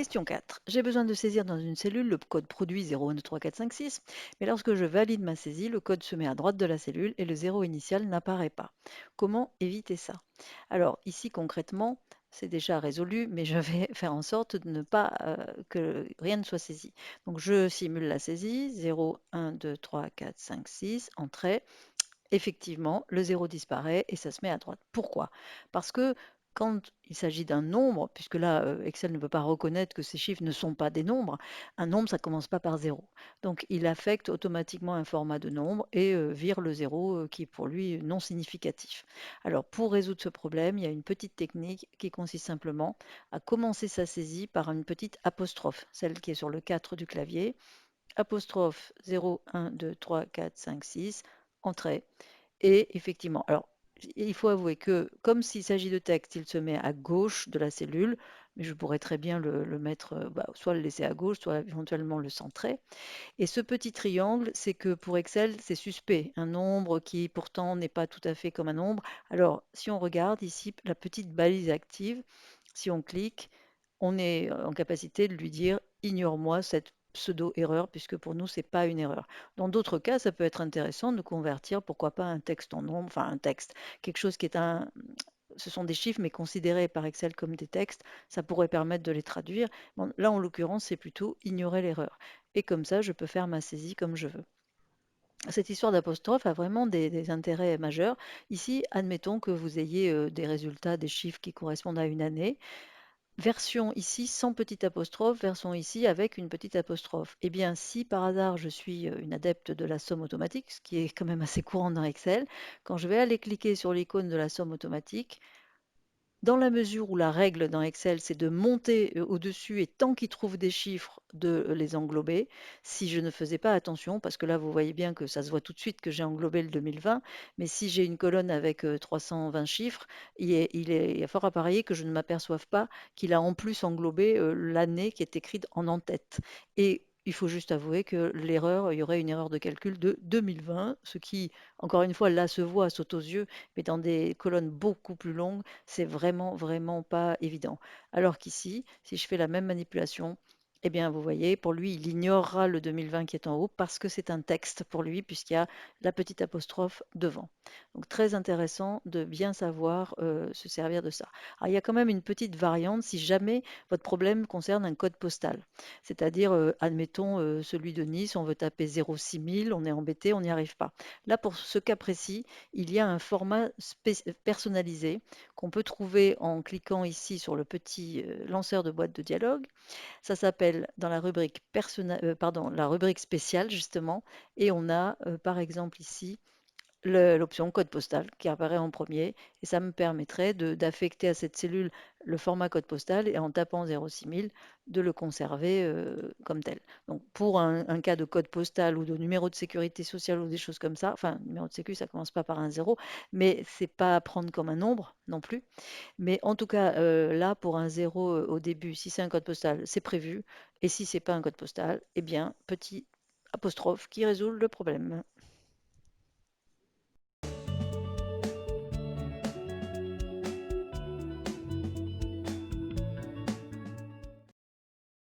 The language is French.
Question 4. J'ai besoin de saisir dans une cellule le code produit 0, 1, 2, 3, 4, 5, 6, mais lorsque je valide ma saisie, le code se met à droite de la cellule et le 0 initial n'apparaît pas. Comment éviter ça? Alors ici concrètement, c'est déjà résolu, mais je vais faire en sorte de ne pas que rien ne soit saisi. Donc je simule la saisie, 0, 1, 2, 3, 4, 5, 6, entrée. Effectivement, le 0 disparaît et ça se met à droite. Pourquoi? Parce que quand il s'agit d'un nombre, puisque là, Excel ne peut pas reconnaître que ces chiffres ne sont pas des nombres, un nombre, ça ne commence pas par 0. Donc, il affecte automatiquement un format de nombre et vire le 0 qui est pour lui non significatif. Alors, pour résoudre ce problème, il y a une petite technique qui consiste simplement à commencer sa saisie par une petite apostrophe, celle qui est sur le 4 du clavier. Apostrophe 0, 1, 2, 3, 4, 5, 6, entrée. Et effectivement, alors il faut avouer que comme s'il s'agit de texte, il se met à gauche de la cellule, mais je pourrais très bien le mettre, soit le laisser à gauche, soit éventuellement le centrer. Et ce petit triangle, c'est que pour Excel, c'est suspect, un nombre qui pourtant n'est pas tout à fait comme un nombre. Alors, si on regarde ici la petite balise active, si on clique, on est en capacité de lui dire ignore-moi cette pseudo-erreur, puisque pour nous, ce n'est pas une erreur. Dans d'autres cas, ça peut être intéressant de convertir, pourquoi pas, un texte en nombre, enfin un texte, quelque chose qui est un. Ce sont des chiffres, mais considérés par Excel comme des textes, ça pourrait permettre de les traduire. Bon, là, en l'occurrence, c'est plutôt ignorer l'erreur. Et comme ça, je peux faire ma saisie comme je veux. Cette histoire d'apostrophe a vraiment des intérêts majeurs. Ici, admettons que vous ayez des résultats, des chiffres qui correspondent à une année. Version ici sans petite apostrophe, version ici avec une petite apostrophe. Eh bien, si par hasard je suis une adepte de la somme automatique, ce qui est quand même assez courant dans Excel, quand je vais aller cliquer sur l'icône de la somme automatique, dans la mesure où la règle dans Excel, c'est de monter au-dessus et tant qu'il trouve des chiffres, de les englober, si je ne faisais pas attention, parce que là, vous voyez bien que ça se voit tout de suite que j'ai englobé le 2020, mais si j'ai une colonne avec 320 chiffres, il est fort à parier que je ne m'aperçoive pas qu'il a en plus englobé l'année qui est écrite en en-tête. Et il faut juste avouer que l'erreur, il y aurait une erreur de calcul de 2020, ce qui, encore une fois, là se voit, saute aux yeux, mais dans des colonnes beaucoup plus longues, c'est vraiment, vraiment pas évident. Alors qu'ici, si je fais la même manipulation, eh bien, vous voyez, pour lui, il ignorera le 2020 qui est en haut parce que c'est un texte pour lui, puisqu'il y a la petite apostrophe devant. Donc, très intéressant de bien savoir se servir de ça. Alors, il y a quand même une petite variante si jamais votre problème concerne un code postal. C'est-à-dire, admettons, celui de Nice, on veut taper 06000, on est embêté, on n'y arrive pas. Là, pour ce cas précis, il y a un format personnalisé qu'on peut trouver en cliquant ici sur le petit lanceur de boîte de dialogue. Ça s'appelle dans la rubrique, pardon, la rubrique spéciale justement, et on a par exemple ici l'option code postal qui apparaît en premier et ça me permettrait d'affecter à cette cellule le format code postal et en tapant 06000 de le conserver comme tel. Donc pour un cas de code postal ou de numéro de sécurité sociale ou des choses comme ça, enfin numéro de sécu ça commence pas par un 0, mais c'est pas à prendre comme un nombre non plus. Mais en tout cas là pour un 0 au début, si c'est un code postal, c'est prévu et si c'est pas un code postal, eh bien petit apostrophe qui résout le problème.